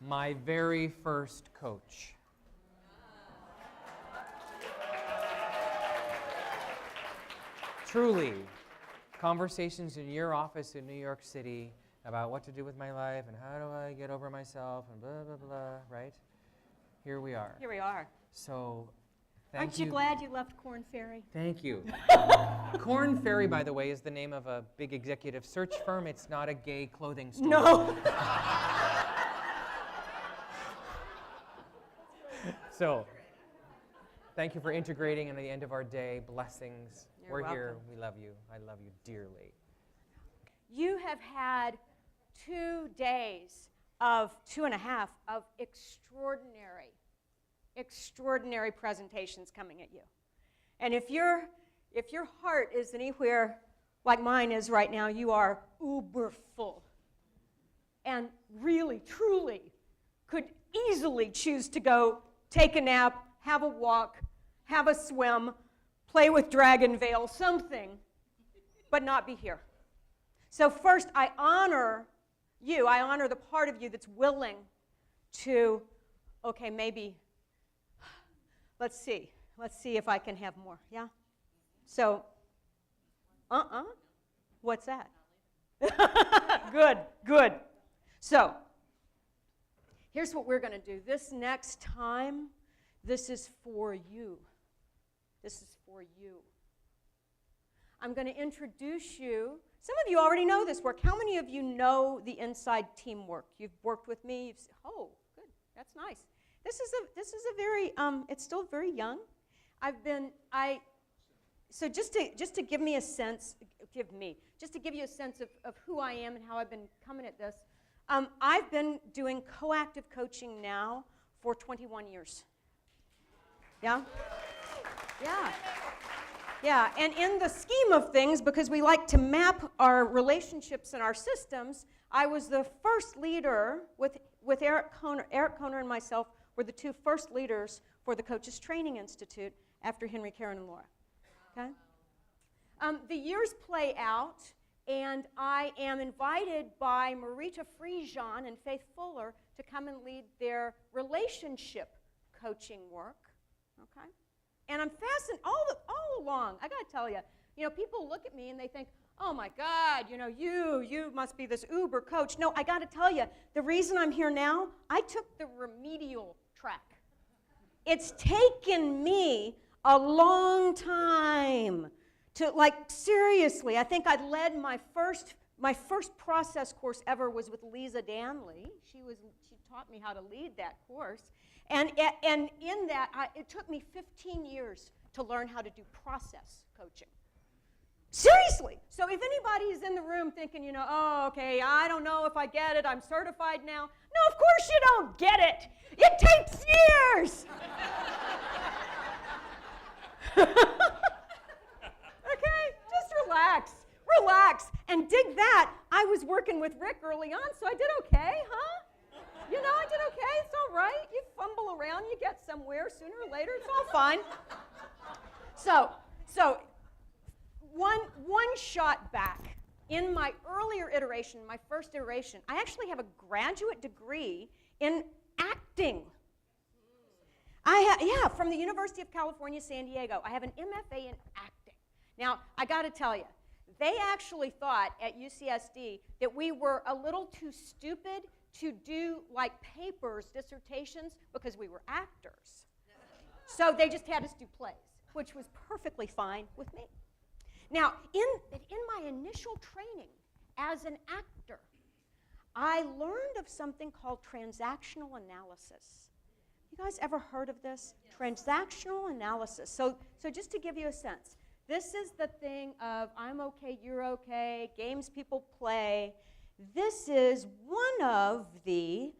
my very first coach. Truly, conversations in your office in New York City about what to do with my life and how do I get over myself and blah, blah, blah, right? Here we are. Here we are. So, thank Aren't you glad you left Korn Ferry? Thank you. Korn Ferry, by the way, is the name of a big executive search firm. It's not a gay clothing store. No. So, thank you for integrating in the end of our day. Blessings. You're We're here. welcome. We love you. I love you dearly. You have had 2 days of 2.5 of extraordinary presentations coming at you. And if your heart is anywhere like mine is right now, you are uber full. And really, truly could easily choose to go take a nap, have a walk, have a swim, play with Dragon Veil, something, but not be here. So first, I honor you. I honor the part of you that's willing to, okay, maybe, let's see if I can have more, yeah? So, what's that? Good. So, here's what we're going to do. This next time, this is for you. This is for you. I'm going to introduce you. Some of you already know this work. How many of you know the inside teamwork? You've worked with me. Oh, good. That's nice. This is a very, it's still very young. So just to give me a sense, just to give you a sense of who I am and how I've been coming at this, I've been doing coactive coaching now for 21 years. Yeah? Yeah. Yeah, and in the scheme of things, because we like to map our relationships and our systems, I was the first leader with Eric Kohner. Eric Kohner and myself were the 2 first leaders for the Coaches Training Institute after Henry, Karen, and Laura. Okay? The years play out, and I am invited by Marita Frijan and Faith Fuller to come and lead their relationship coaching work. Okay? And I'm fascinated all along. I got to tell you, people look at me and they think, oh my God, you must be this uber coach. No, I got to tell you, the reason I'm here now, I took the remedial track. It's taken me a long time to, seriously, I think I led my first process course ever was with Lisa Danley. She taught me how to lead that course. And in that, it took me 15 years to learn how to do process coaching. Seriously. So if anybody is in the room thinking, oh, okay, I don't know if I get it, I'm certified now. No, of course you don't get it. It takes years. Okay, just relax, and dig that. I was working with Rick early on, so I did okay, huh? I did okay, it's all right. You fumble around, you get somewhere sooner or later, it's all fine. So one shot back, in my earlier iteration, my first iteration, I actually have a graduate degree in acting. From the University of California, San Diego. I have an MFA in acting. Now, I got to tell you, they actually thought at UCSD that we were a little too stupid to do papers, dissertations, because we were actors. So they just had us do plays, which was perfectly fine with me. Now, in my initial training as an actor, I learned of something called transactional analysis. You guys ever heard of this? Yes. Transactional analysis. So just to give you a sense, this is the thing of I'm okay, you're okay, games people play. This is one of the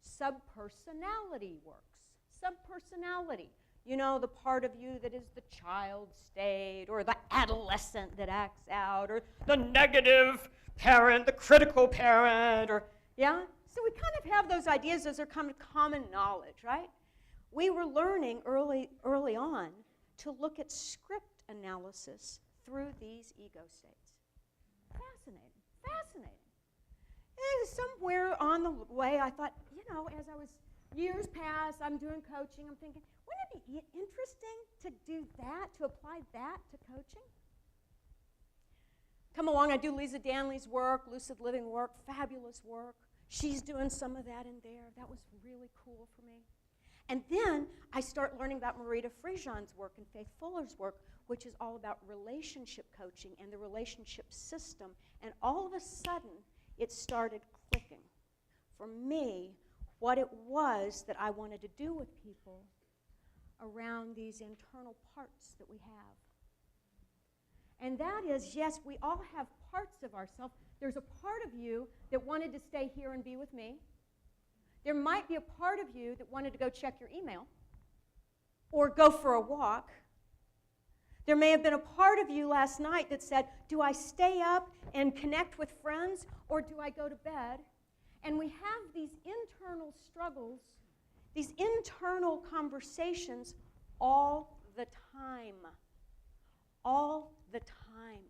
subpersonality works. Subpersonality. The part of you that is the child state, or the adolescent that acts out, or the negative parent, the critical parent, So we kind of have those ideas as they're kind of common knowledge, right? We were learning early on to look at script analysis through these ego states. Fascinating. And somewhere on the way, I thought, as I was years past, I'm doing coaching, I'm thinking, wouldn't it be interesting to do that, to apply that to coaching? Come along, I do Lisa Danley's work, lucid living work, fabulous work. She's doing some of that in there. That was really cool for me. And then I start learning about Marita Frijon's work and Faith Fuller's work, which is all about relationship coaching and the relationship system. And all of a sudden, it started clicking for me what it was that I wanted to do with people around these internal parts that we have. And that is, yes, we all have parts of ourselves. There's a part of you that wanted to stay here and be with me. There might be a part of you that wanted to go check your email or go for a walk. There may have been a part of you last night that said, do I stay up and connect with friends or do I go to bed? And we have these internal struggles, these internal conversations all the time. All the time.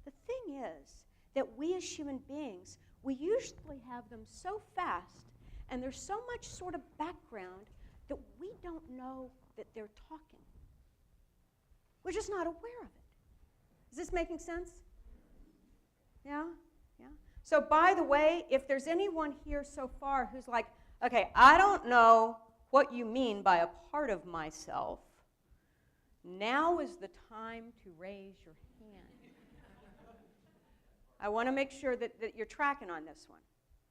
The thing is that we as human beings, we usually have them so fast and there's so much sort of background that we don't know that they're talking. We're just not aware of it. Is this making sense? Yeah? Yeah? So by the way, if there's anyone here so far who's like, okay, I don't know what you mean by a part of myself, now is the time to raise your hand. I want to make sure that you're tracking on this one,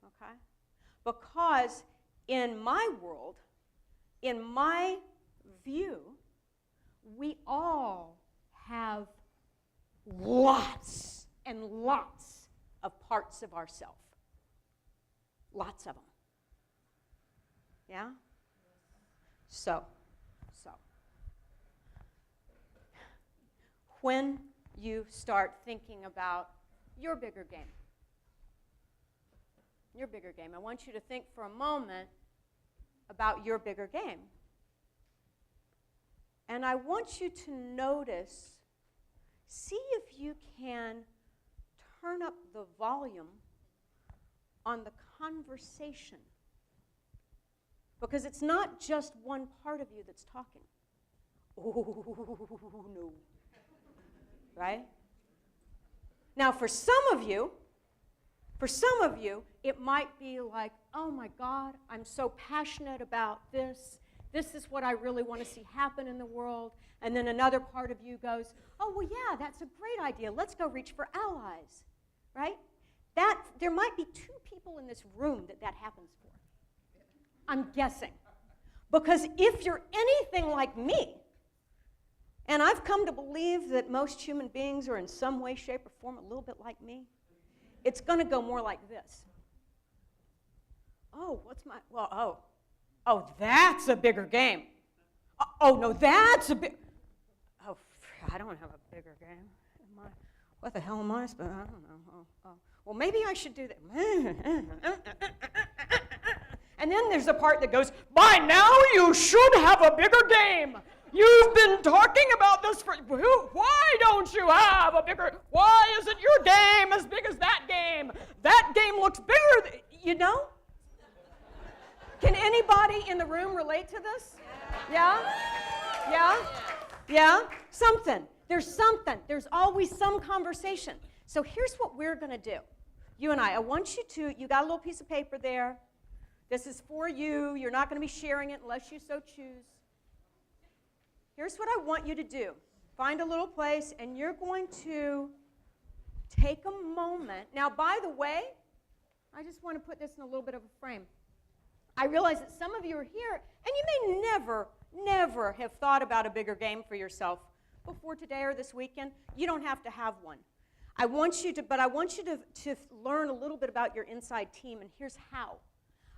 okay? Because in my world, in my view, we all have lots and lots of parts of ourselves. Lots of them. Yeah? So. When you start thinking about your bigger game, I want you to think for a moment about your bigger game. And I want you to notice, see if you can turn up the volume on the conversation. Because it's not just one part of you that's talking. Oh, no. Right? Now, for some of you, it might be like, oh my God, I'm so passionate about this. This is what I really want to see happen in the world. And then another part of you goes, oh, well, yeah, that's a great idea. Let's go reach for allies. Right? There might be 2 people in this room that happens for. I'm guessing. Because if you're anything like me, and I've come to believe that most human beings are in some way, shape, or form a little bit like me, it's going to go more like this. Oh, oh, that's a bigger game. Oh, no, that's a big, oh, I don't have a bigger game. What the hell am I supposed, I don't know. Oh. Well, maybe I should do that. And then there's the part that goes, by now you should have a bigger game. You've been talking about this for, why don't you have a bigger, why isn't your game as big as that game? That game looks bigger, you know? Can anybody in the room relate to this? Yeah? Yeah? Yeah? Something. There's something. There's always some conversation. So here's what we're going to do. You and I want you to, you got a little piece of paper there. This is for you. You're not going to be sharing it unless you so choose. Here's what I want you to do. Find a little place, and you're going to take a moment. Now, by the way, I just want to put this in a little bit of a frame. I realize that some of you are here, and you may never have thought about a bigger game for yourself before today or this weekend. You don't have to have one. I want you to learn a little bit about your inside team, and here's how.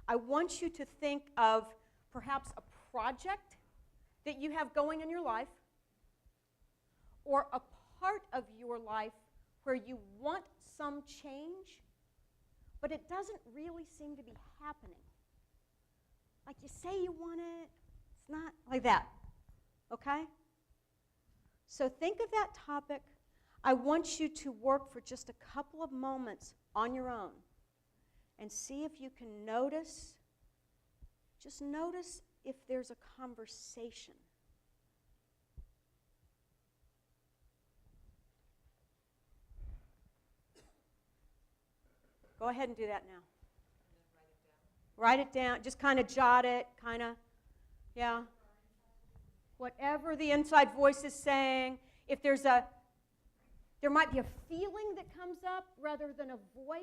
I want you to think of perhaps a project that you have going in your life, or a part of your life where you want some change, but it doesn't really seem to be happening. Like you say you want it, it's not like that, okay? So think of that topic. I want you to work for just a couple of moments on your own and see if you can notice, just notice if there's a conversation. Go ahead and do that now. Write it down. Just kind of jot it, kind of, yeah. Whatever the inside voice is saying, if there might be a feeling that comes up rather than a voice.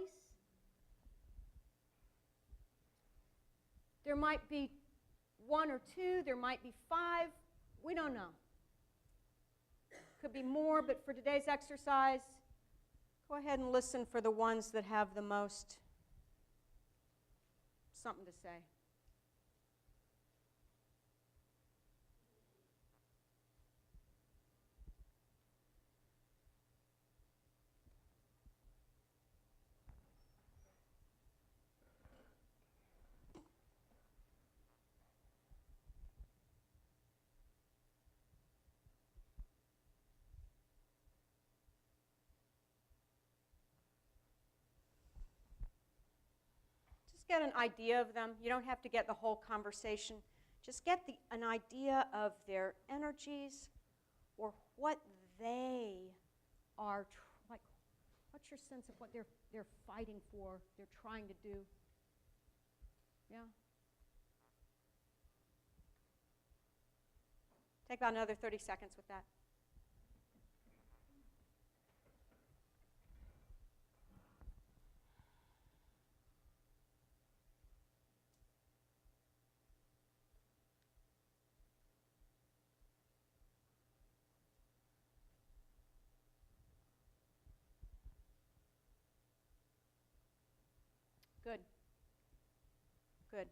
There might be 1 or 2, there might be 5, we don't know. Could be more, but for today's exercise, go ahead and listen for the ones that have the most something to say. Get an idea of them. You don't have to get the whole conversation. Just get an idea of their energies or what they are, like, what's your sense of what they're fighting for, they're trying to do? Yeah? Take about another 30 seconds with that. Good. Good.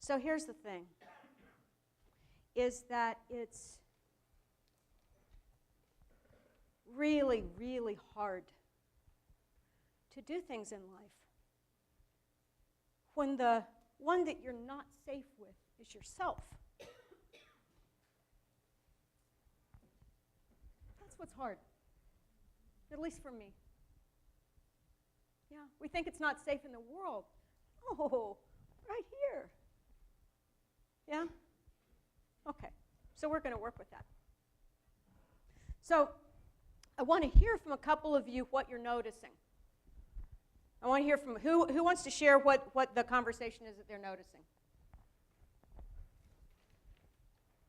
So here's the thing, is that it's really, really hard to do things in life when the one that you're not safe with is yourself. That's what's hard. At least for me. Yeah, we think it's not safe in the world. Oh, right here. Yeah? Okay, so we're going to work with that. So I want to hear from a couple of you what you're noticing. I want to hear from who wants to share what the conversation is that they're noticing.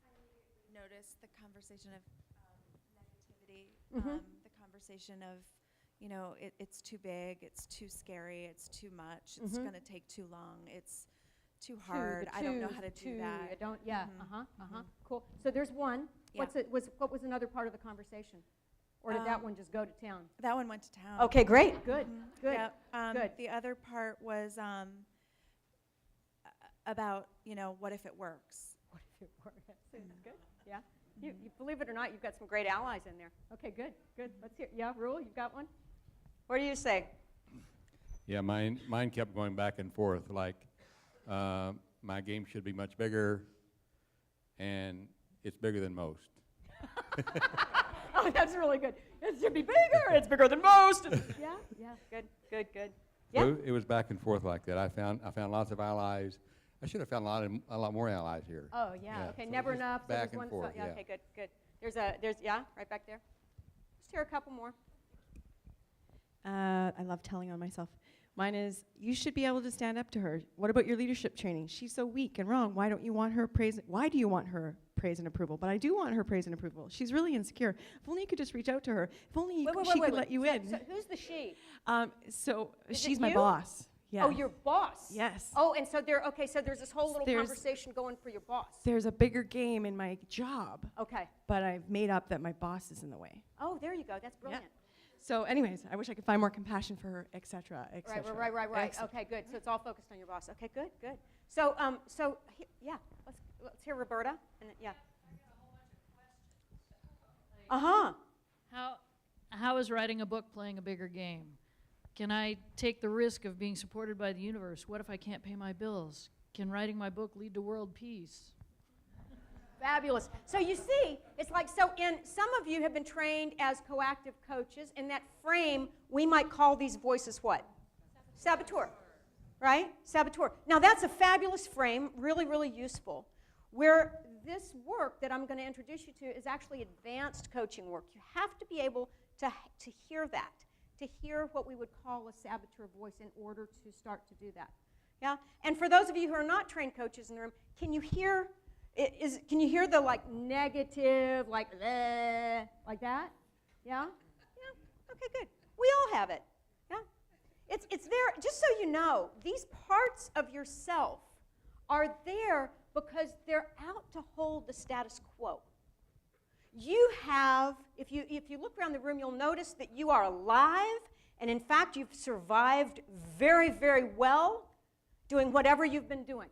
I noticed the conversation of negativity. Mm-hmm. Conversation of, you know, it's too big, it's too scary, it's too much, it's going to take too long, it's too hard, I don't know how to do that. I don't, yeah, cool. So there's one. Yeah. What was another part of the conversation? Or did that one just go to town? That one went to town. Okay, great, good, good, Yeah. good. The other part was about, you know, what if it works? What if it works? That's good, yeah. You believe it or not, you've got some great allies in there. Okay, good, good. Let's hear. Yeah, Rule, you've got one? What do you say? Yeah, mine kept going back and forth. Like, my game should be much bigger, and it's bigger than most. Oh, that's really good. It should be bigger. It's bigger than most. Yeah, good, good, good. Yeah. So it was back and forth like that. I found lots of allies. I should have found a lot more allies here. Oh, yeah. Okay, so never just enough. So back there's and one. forth, Yeah. yeah. Okay, good, good. There's right back there. Just hear a couple more. I love telling on myself. Mine is, you should be able to stand up to her. What about your leadership training? She's so weak and wrong. Why don't you want her praise? Why do you want her praise and approval? But I do want her praise and approval. She's really insecure. If only you could just reach out to her. If only she could let you in. So who's the she? So Is she's it my you? boss. Yeah. Oh, your boss. Yes. Oh, and so so there's this whole little There's- conversation going for your boss. There's a bigger game in my job, Okay. but I've made up that my boss is in the way. Oh, there you go. That's brilliant. So anyways, I wish I could find more compassion for her, et cetera, et cetera. Right. et cetera. Okay, good. So it's all focused on your boss. Okay, good, good. So, yeah, let's hear Roberta, and then, yeah. How is writing a book playing a bigger game? Can I take the risk of being supported by the universe? What if I can't pay my bills? Can writing my book lead to world peace? Fabulous. So you see, it's like, so in some of you have been trained as coactive coaches. In that frame, we might call these voices what? Saboteur. Right? Saboteur. Now that's a fabulous frame, really, really useful. Where this work that I'm going to introduce you to is actually advanced coaching work. You have to be able to hear that, to hear what we would call a saboteur voice in order to start to do that. Yeah? And for those of you who are not trained coaches in the room, can you hear the like negative, like that? Yeah? Yeah? Okay, good. We all have it. Yeah? It's there, just so you know, these parts of yourself are there because they're out to hold the status quo. You have, if you look around the room, you'll notice that you are alive, and in fact, you've survived very, very well doing whatever you've been doing.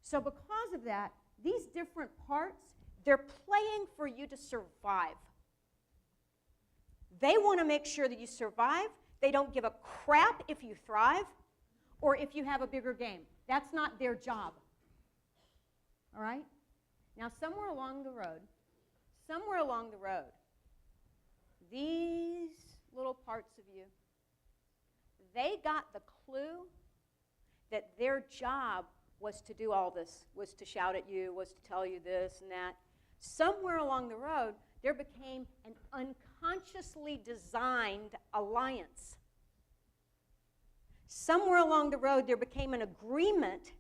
So because of that, these different parts, they're playing for you to survive. They want to make sure that you survive. They don't give a crap if you thrive or if you have a bigger game. That's not their job. All right? Now, somewhere along the road, these little parts of you, they got the clue that their job was to do all this, was to shout at you, was to tell you this and that. Somewhere along the road, there became an unconsciously designed alliance. Somewhere along the road, there became an agreement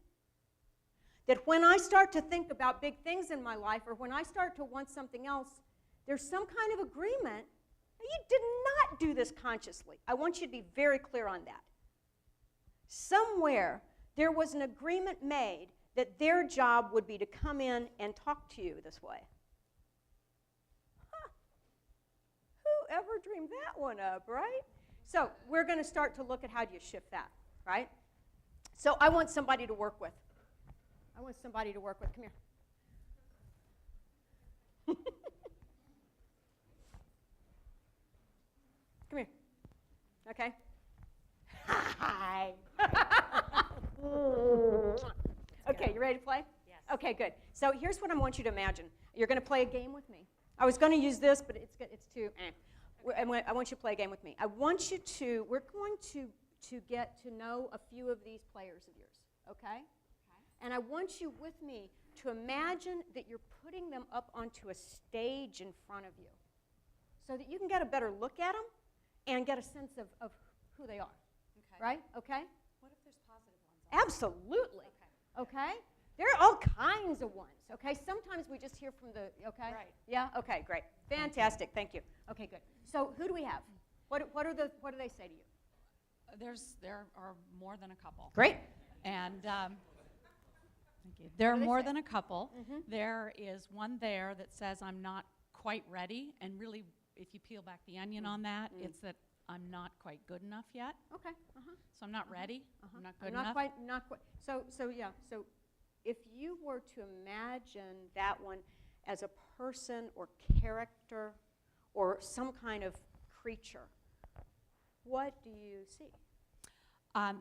that when I start to think about big things in my life or when I start to want something else, there's some kind of agreement. You did not do this consciously. I want you to be very clear on that. Somewhere, there was an agreement made that their job would be to come in and talk to you this way. Huh. Who ever dreamed that one up, right? So we're going to start to look at how do you shift that, right? So I want somebody to work with. Come here. Come here. Okay? Hi. Okay, you ready to play? Yes. Okay, good. So here's what I want you to imagine. You're going to play a game with me. I was going to use this, but it's too. I want you to play a game with me. We're going to get to know a few of these players of yours, okay? And I want you with me to imagine that you're putting them up onto a stage in front of you so that you can get a better look at them and get a sense of who they are. Okay. Right? Okay? What if there's positive ones? Absolutely. Okay. Okay? There are all kinds of ones. Okay? Sometimes we just hear from the, okay? Right. Yeah? Okay, great. Fantastic. Thank you. Okay, good. So who do we have? What do they say to you? There are more than a couple. Great. And thank you. There are do they more say? than a couple. Mhm. There is one there that says I'm not quite ready, and really, if you peel back the onion on that, it's that I'm not quite good enough yet. Okay. Uh-huh. So I'm not ready. Uh-huh. I'm not good not enough. Not quite. So yeah. So if you were to imagine that one as a person or character or some kind of creature, what do you see?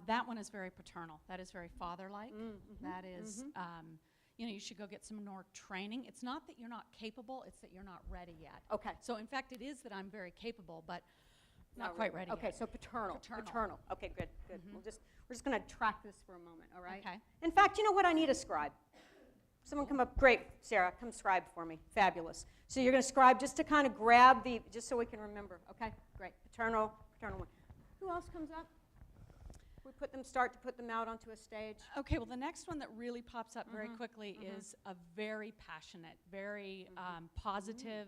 That one is very paternal. That is very father-like. Mm-hmm. That is, you should go get some more training. It's not that you're not capable, it's that you're not ready yet. Okay. So in fact, it is that I'm very capable, but not quite ready Okay, yet. so paternal. Okay, good. We're just going to track this for a moment, all right? Okay. In fact, you know what? I need a scribe. Someone come up. Great, Sarah, come scribe for me. Fabulous. So you're going to scribe just to kind of grab just so we can remember. Okay, great. Paternal one. Who else comes up? Start to put them out onto a stage. Okay, well, the next one that really pops up very quickly is a very passionate, very positive,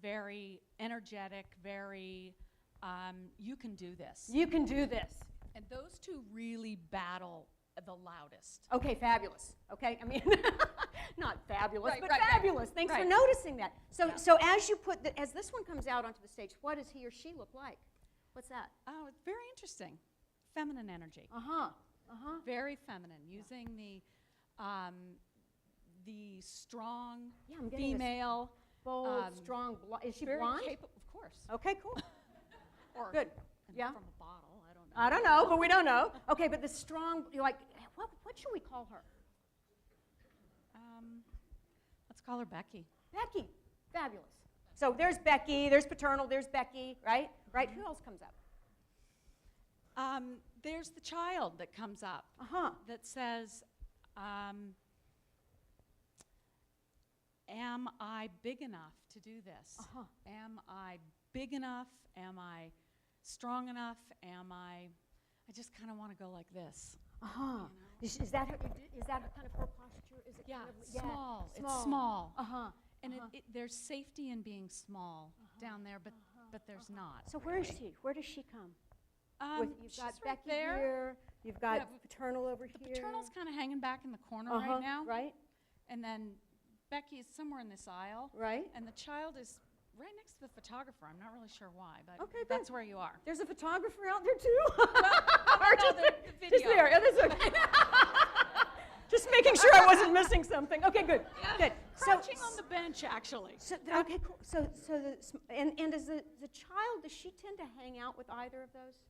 very energetic, very, you can do this. You can do this. And those two really battle the loudest. Okay, fabulous. Okay, I mean, not fabulous, Right, but right, right. fabulous. Thanks for Right. noticing that. So, Yeah. so as you as this one comes out onto the stage, what does he or she look like? What's that? Oh, it's very interesting. Feminine energy. Very feminine, using the strong Yeah, I'm getting this female. bold, strong. Is she Very blonde? capable, of course. Okay, cool. Or Good. and Yeah. from a bottle. I don't know. I don't know, but we don't know. Okay, but the strong, what should we call her? call her Becky. Becky. Fabulous. So there's Becky, there's paternal, there's Becky, right? Right? Who else comes up? There's the child that comes up that says, am I big enough to do this? Am I big enough? Am I strong enough? I just kind of want to go like this. You know? Is that kind of her posture? Is it Yeah, kind of, small. small. It's small. And Uh-huh. there's safety in being small down there, but there's not. So where is she? Where does she come? You've She's got right Becky there. here. You've got Yeah, paternal over The here. paternal's kind of hanging back in the corner right now. Right, And then Becky is somewhere in this aisle. right. And the child is right next to the photographer. I'm not really sure why, but Okay, good. that's where you are. There's a photographer out there too? No, just, the video. just there. Yeah, that's okay. Just making sure I wasn't missing something. Okay, good. Good. Crouching on the bench, actually. Okay, cool. So and does the child, does she tend to hang out with either of those?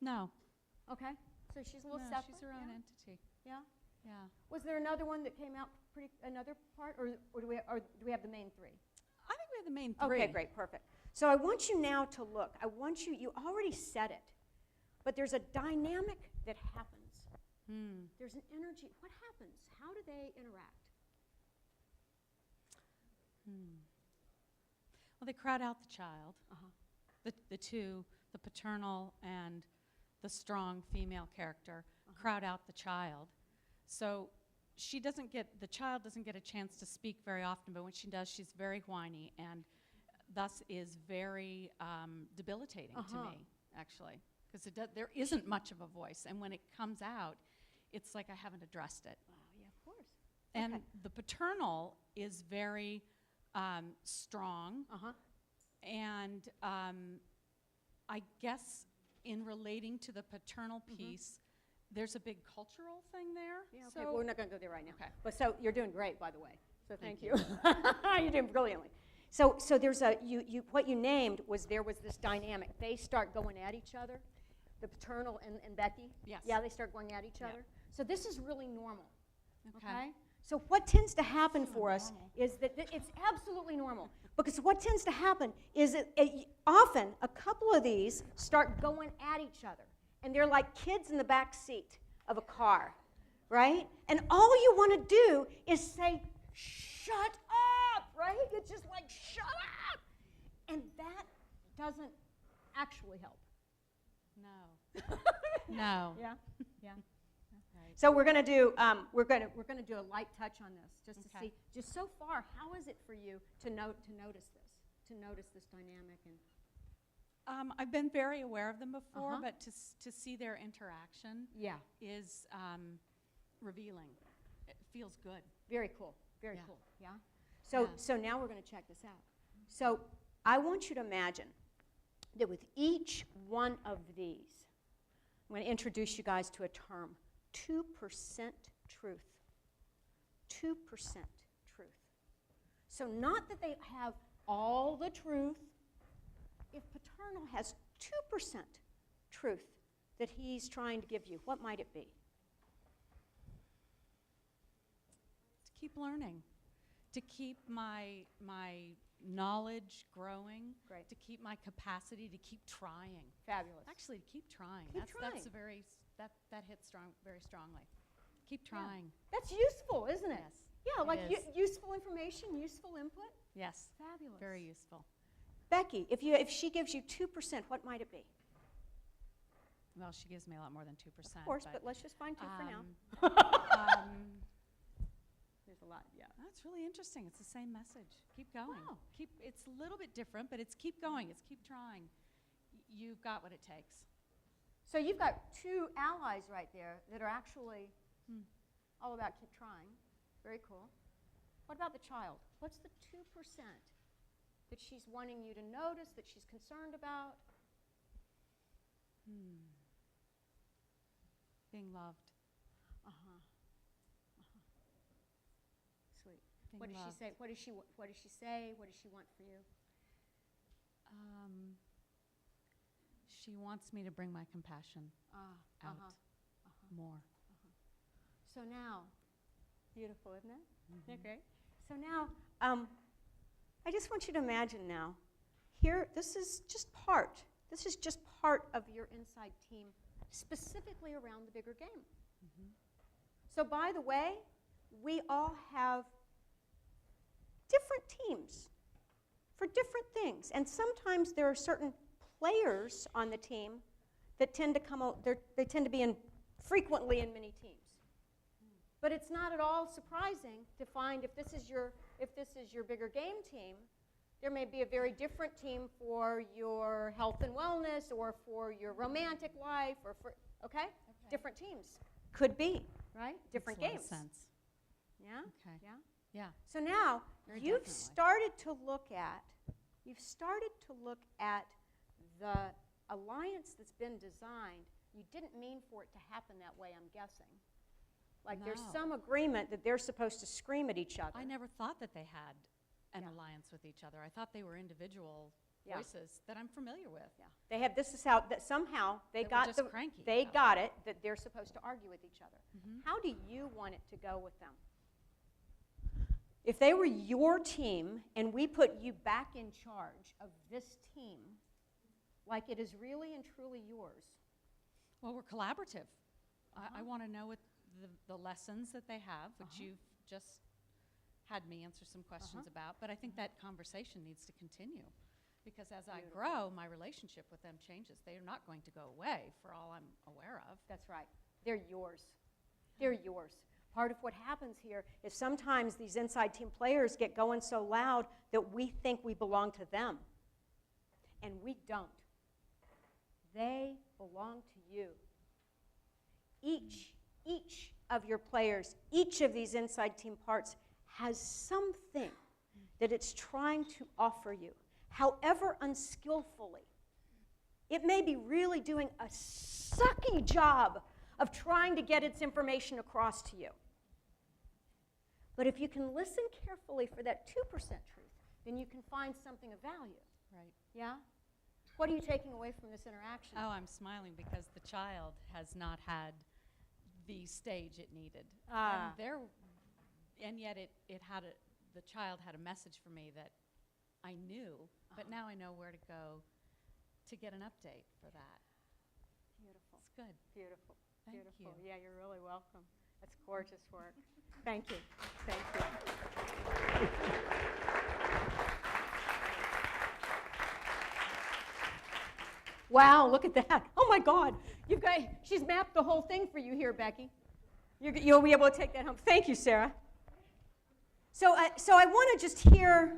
No. Okay. So she's a little No, separate. she's her own yeah? entity. Yeah. Yeah. Was there another one that came out another part, or do we have the main three? I think we have the main three. Okay, great, perfect. So I want you now to look. You already said it, but there's a dynamic that happens. There's an energy. What happens? How do they interact? Well, they crowd out the child. The two, the paternal and the strong female character, crowd out the child. So the child doesn't get a chance to speak very often, but when she does, she's very whiny and thus is very debilitating to me, actually, because there isn't much of a voice, and when it comes out, it's like I haven't addressed it. Wow, yeah, of course. And Okay. the paternal is very strong, and I guess in relating to the paternal piece, there's a big cultural thing there. Yeah, okay, So we're not going to go there right now. Okay. But so you're doing great, by the way. So thank you. Thank You're doing brilliantly. So there's what you named was there was this dynamic. They start going at each other, the paternal and Becky. Yes. Yeah, they start going at each Yeah. other. So this is really normal. Okay. So what tends to happen for us is that it's absolutely normal. Because what tends to happen is that often a couple of these start going at each other. And they're like kids in the back seat of a car, right? And all you want to do is say, shut up, right? It's just like, shut up. And that doesn't actually help. No. No. Yeah, yeah. Right. So we're going to do we're going to do a light touch on this just to Okay. see just so far how is it for you to notice this dynamic and I've been very aware of them before, Uh-huh. but to see their interaction yeah, is revealing. It feels good. very cool, very Yeah. cool. Yeah. So Yeah. so now we're going to check this out. So I want you to imagine that with each one of these, I'm going to introduce you guys to a term, 2% truth. 2% truth. So not that they have all the truth. If paternal has 2% truth that he's trying to give you, what might it be? To keep learning, to keep my knowledge growing, Great. to keep my capacity to keep trying. Fabulous. Actually, to keep trying. Keep That's trying. a very that hits very strongly. Keep trying. That's useful, isn't it? Yes. Yeah, it like is. useful information, useful input. Yes. Fabulous. Very useful. Becky, if she gives you 2%, what might it be? Well, she gives me a lot more than 2%. Of course, but let's just find 2 for now. There's a lot, yeah. That's really interesting. It's the same message. Keep going. Wow. It's a little bit different, but it's keep going. It's keep trying. You've got what it takes. So you've got 2 allies right there that are actually all about keep trying. Very cool. What about the child? What's the 2% that she's wanting you to notice, that she's concerned about? Being loved. Sweet. Being What does loved. she say? What does she say? What does she want for you? She wants me to bring my compassion out more. So now, Beautiful, isn't it? Isn't that great? So now, I just want you to imagine now, here, this is just part of your inside team, specifically around the bigger game. So by the way, we all have different teams for different things. And sometimes there are certain players on the team that tend to come out, they tend to be frequently in many teams. But it's not at all surprising to find if this is your bigger game team, there may be a very different team for your health and wellness or for your romantic life or for, okay? Different teams. Could be, right? Different Makes a lot games. of sense. Yeah? Okay. Yeah? Yeah. So now Very you've definitely. started to look at the alliance that's been designed. You didn't mean for it to happen that way, I'm guessing. Like there's No. some agreement that they're supposed to scream at each other. I never thought that they had an Yeah. alliance with each other. I thought they were individual Yeah. voices that I'm familiar with. Yeah. They have, this is how, that somehow they That were got just cranky they about got it, that they're supposed to argue with each other. Mhm. How do you want it to go with them? If they were your team and we put you back in charge of this team, like it is really and truly yours, Well, we're collaborative. I want to know what the lessons that they have, which you've just had me answer some questions about. But I think that conversation needs to continue. Because as I grow, my relationship with them changes. They are not going to go away for all I'm aware of. that's right. They're yours. They're yours. Part of what happens here is sometimes these inside team players get going so loud that we think we belong to them. And we don't. They belong to you. Each of your players, each of these inside team parts has something that it's trying to offer you, however unskillfully. It may be really doing a sucky job of trying to get its information across to you. But if you can listen carefully for that 2% truth, then you can find something of value. Right. Yeah? What are you taking away from this interaction? Oh, I'm smiling because the child has not had the stage it needed. Ah. And yet the child had a message for me that I knew, but now I know where to go to get an update for that. Beautiful. It's good. Beautiful. Thank Beautiful. you. Yeah, you're really welcome. That's gorgeous work. Thank you. Thank you. Wow, look at that. Oh my God. She's mapped the whole thing for you here, Becky. You'll be able to take that home. Thank you, Sarah. So I want to just hear,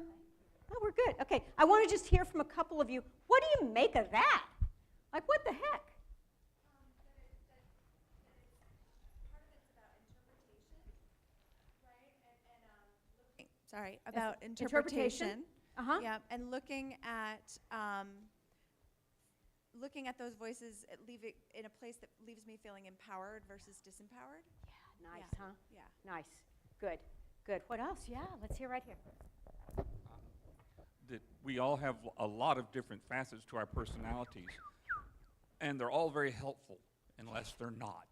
oh, we're good. Okay, I want to just hear from a couple of you. What do you make of that? Like, what the heck? Sorry, about interpretation. interpretation. Uh-huh. Yeah, and looking at those voices, leave it in a place that leaves me feeling empowered versus disempowered. Yeah, nice, Yeah. huh? Yeah. Nice. Good. Good. What else? Yeah, let's hear right here. That we all have a lot of different facets to our personalities, and they're all very helpful unless they're not.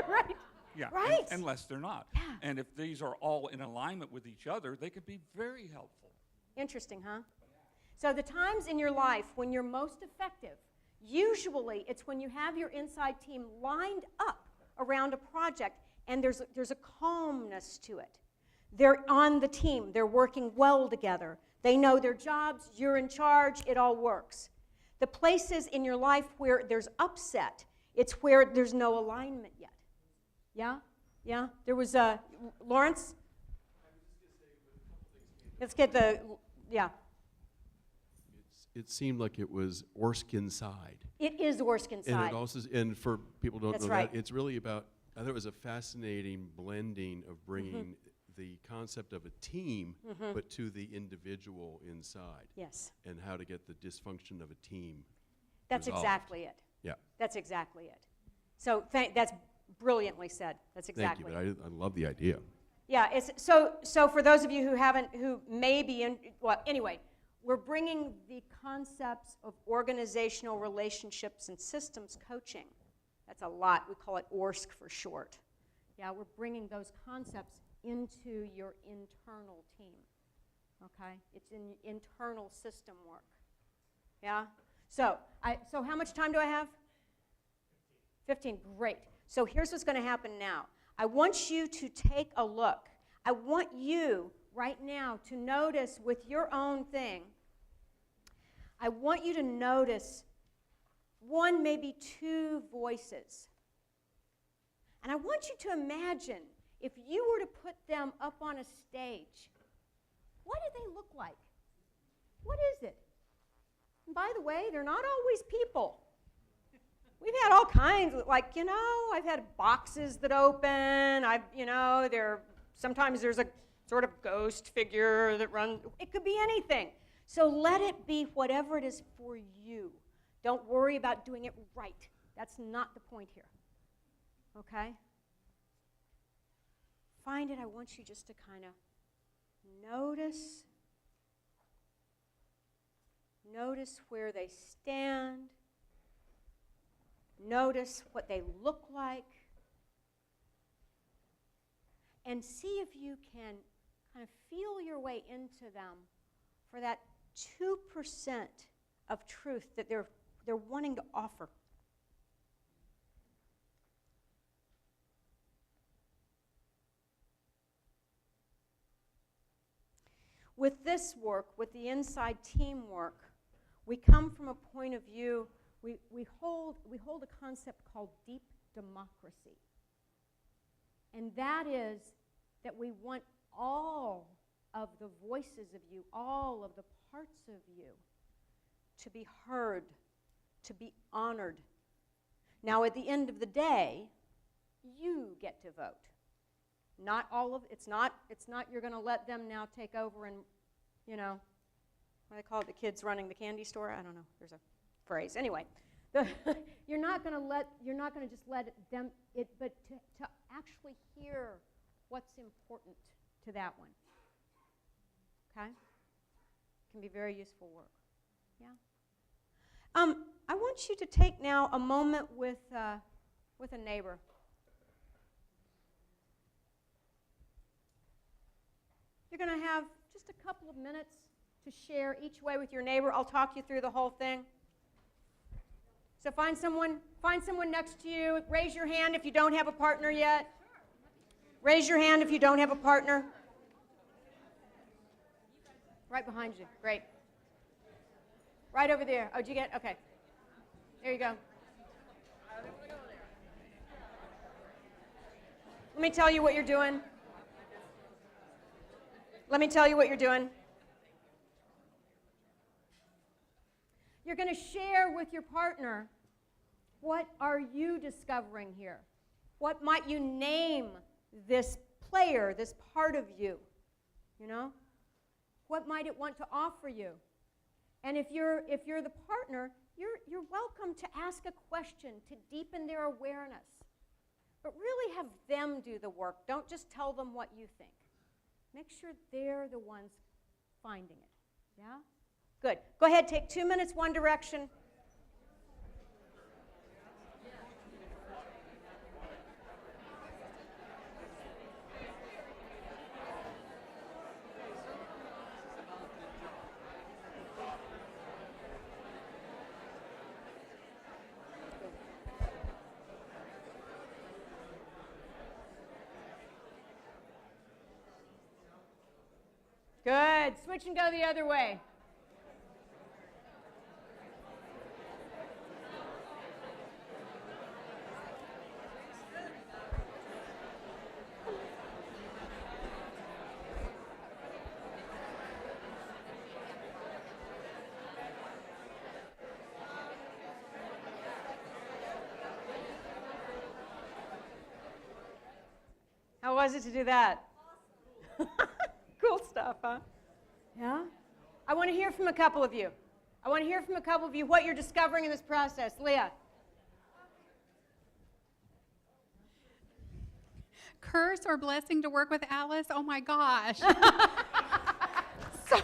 Right. Yeah, Right. unless they're not. Yeah. And if these are all in alignment with each other, they could be very helpful. Interesting, huh? So the times in your life when you're most effective, usually it's when you have your inside team lined up around a project and there's a calmness to it. They're on the team. They're working well together. They know their jobs. You're in charge. It all works. The places in your life where there's upset, it's where there's no alignment yet. Yeah? Yeah? There was Lawrence? Let's get yeah. It seemed like it was Orskins side. It is Orskins And side. it also, and for people who don't That's know right. that, it's really about, I thought it was a fascinating blending of bringing the concept of a team, but to the individual inside, Yes. and how to get the dysfunction of a team That's resolved. exactly it. Yeah. That's exactly it. So that's brilliantly said. That's exactly Thank you, but I love the idea. Yeah, it's so for those of you who may be in, well, anyway, we're bringing the concepts of organizational relationships and systems coaching. That's a lot. We call it ORSC for short. Yeah, we're bringing those concepts into your internal team. Okay? It's in internal system work. Yeah? So how much time do I have? 15. Great. So here's what's going to happen now. I want you to take a look. I want you right now to notice with your own thing, I want you to notice one, maybe two voices. And I want you to imagine if you were to put them up on a stage, what do they look like? What is it? And by the way, they're not always people. We've had all kinds of, like, I've had boxes that open. Sometimes there's a sort of ghost figure that runs. It could be anything. So let it be whatever it is for you. Don't worry about doing it right. That's not the point here. Okay? Find it. I want you just to kind of notice. Notice where they stand. Notice what they look like. And see if you can kind of feel your way into them for that 2% of truth that they're wanting to offer. With this work, with the inside teamwork, we come from a point of view, we hold a concept called deep democracy. And that is that we want all of the voices of you, all of the parts of you, to be heard, to be honored. Now, at the end of the day, you get to vote. Not all of it's not you're going to let them now take over and, what do they call it, the kids running the candy store? I don't know. There's a phrase. Anyway, you're not going to just let them but to actually hear what's important to that one. Okay? It can be very useful work. Yeah. I want you to take now a moment with a neighbor. You're going to have just a couple of minutes to share each way with your neighbor. I'll talk you through the whole thing. So find someone next to you. Raise your hand if you don't have a partner yet. Raise your hand if you don't have a partner. Right behind you. Great. Right over there. Oh, did you get? Okay. There you go. Let me tell you what you're doing. Let me tell you what you're doing. You're going to share with your partner, what are you discovering here? What might you name this player, this part of you? What might it want to offer you? And if you're the partner, you're welcome to ask a question to deepen their awareness. But really have them do the work. Don't just tell them what you think. Make sure they're the ones finding it. Yeah? Good. Go ahead, take 2 minutes, one direction. Good. Switch and go the other way. How was it to do that? Cool stuff, huh? Yeah? I want to hear from a couple of you. I want to hear from a couple of you what you're discovering in this process. Leah. Curse or blessing to work with Alice? Oh my gosh. So,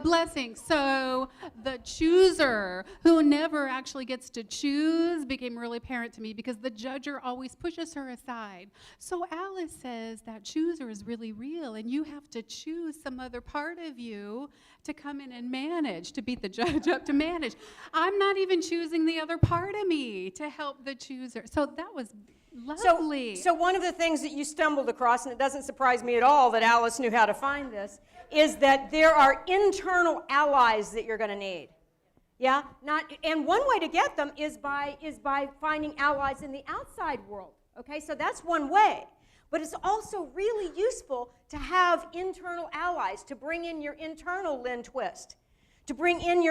blessing. So the chooser, who never actually gets to choose, became really apparent to me because the judger always pushes her aside. So Alice says that chooser is really real, and you have to choose some other part of you to come in and manage, to beat the judge up, to manage. I'm not even choosing the other part of me to help the chooser. So that was lovely. So one of the things that you stumbled across, and it doesn't surprise me at all that Alice knew how to find this, is that there are internal allies that you're going to need. Yeah? And one way to get them is by finding allies in the outside world. Okay? So that's one way. But it's also really useful to have internal allies, to bring in your internal Lynn Twist, to bring in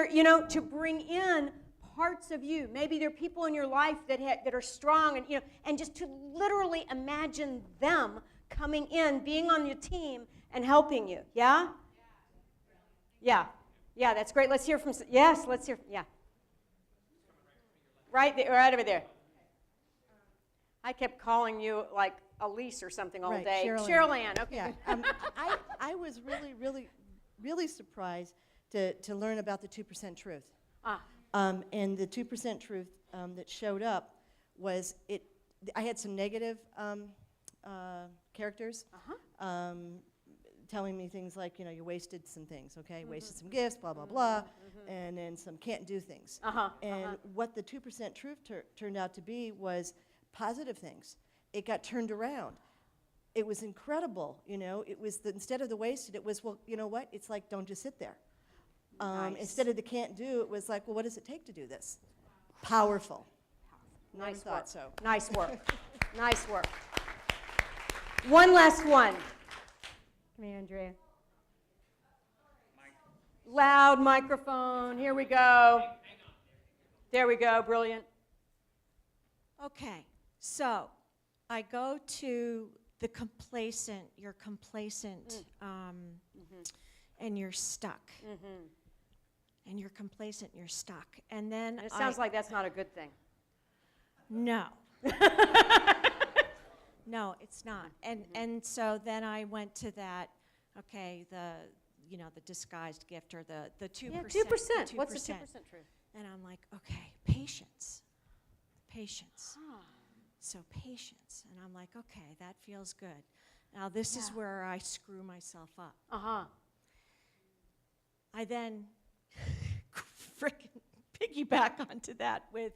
to bring in parts of you. Maybe there are people in your life that are strong, and just to literally imagine them coming in, being on your team, and helping you. Yeah? Yeah. Yeah, that's great. Let's hear from, yes, let's hear, yeah. Right over there. I kept calling you like Elise or something all day. Cheryl Ann, okay. Yeah, I was really surprised to learn about the 2% truth. And the 2% truth that showed up was I had some negative characters telling me things like, you wasted some things, okay? Wasted some gifts, blah, blah, blah, and then some can't do things. And what the 2% truth turned out to be was positive things. It got turned around. It was incredible, It was instead of the wasted, it was, well, you know what? It's like, don't just sit there. Nice. Instead of the can't do, it was like, well, what does it take to do this? Powerful. Nice Never thought work. so. Nice work. Nice work. One last one. Come here, Andrea. Loud microphone. Here we go. There we go. Brilliant. Okay, so I go to the complacent. You're complacent, and you're stuck. And you're complacent, you're stuck. And then It sounds like that's not a good thing. No. No, it's not. And so then I went to that, okay, the disguised gift or the 2%. Yeah, 2%. The 2%. What's the 2% truth? And I'm like, okay, patience. Patience. So patience. And I'm like, okay, that feels good. Now this is where I screw myself up. I then frickin' piggyback onto that with,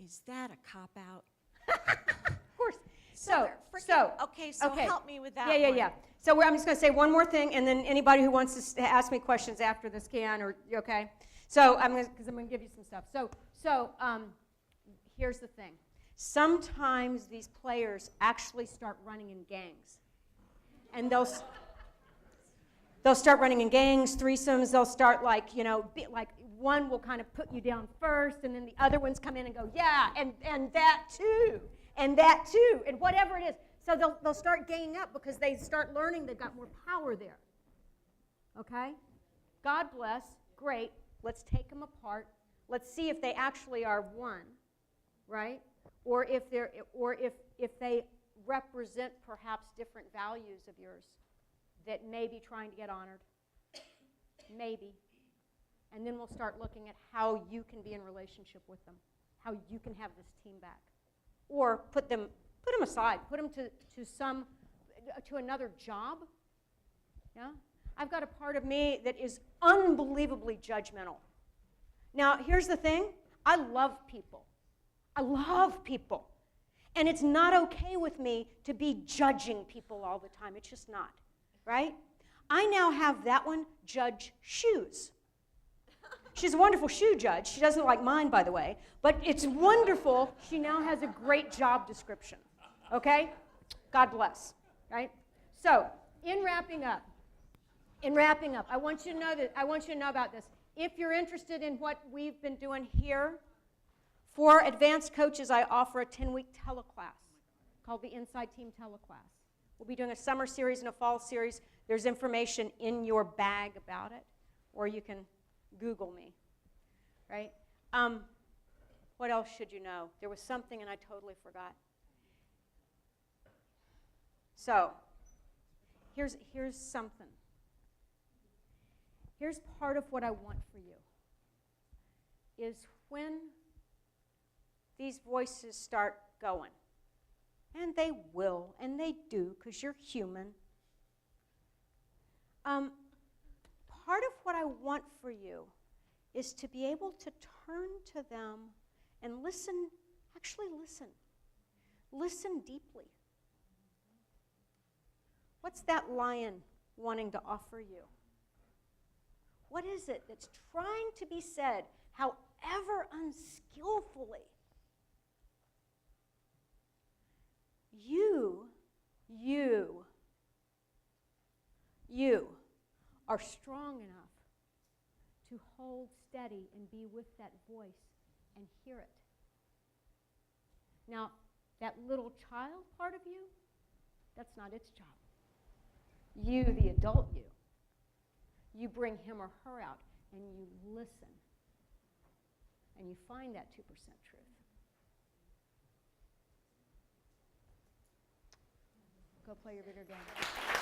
is that a cop-out? Of course. Okay, so help me with that one. Yeah. So I'm just going to say one more thing, and then anybody who wants to ask me questions after this can, or okay? So because I'm going to give you some stuff. So here's the thing. Sometimes these players actually start running in gangs, and they'll start running in gangs, threesomes. They'll start like one will kind of put you down first, and then the other ones come in and go, yeah, and that too, and that too, and whatever it is. So they'll start ganging up because they start learning they've got more power there. Okay? God bless. Great. Let's take them apart. Let's see if they actually are one, right? Or if they represent perhaps different values of yours that may be trying to get honored. Maybe. And then we'll start looking at how you can be in relationship with them, how you can have this team back. Or put them aside, put them to another job. Yeah? I've got a part of me that is unbelievably judgmental. Now, here's the thing. I love people. I love people. And it's not okay with me to be judging people all the time. It's just not. Right? I now have that one judge shoes. She's a wonderful shoe judge. She doesn't like mine, by the way. But it's wonderful. She now has a great job description. Okay? God bless. Right? So, in wrapping up, I want you to know about this. If you're interested in what we've been doing here, for advanced coaches, I offer a 10-week teleclass called the Inside Team Teleclass. We'll be doing a summer series and a fall series. There's information in your bag about it, or you can Google me, right? What else should you know? There was something and I totally forgot. So, here's something. Here's part of what I want for you, is when these voices start going, and they will, and they do, because you're human. Part of what I want for you is to be able to turn to them and listen, actually listen. Listen deeply. What's that lion wanting to offer you? What is it that's trying to be said, however unskillfully? You are strong enough to hold steady and be with that voice and hear it. Now, that little child part of you, that's not its job. You, the adult you bring him or her out and you listen and you find that 2% truth. Go play your bigger game.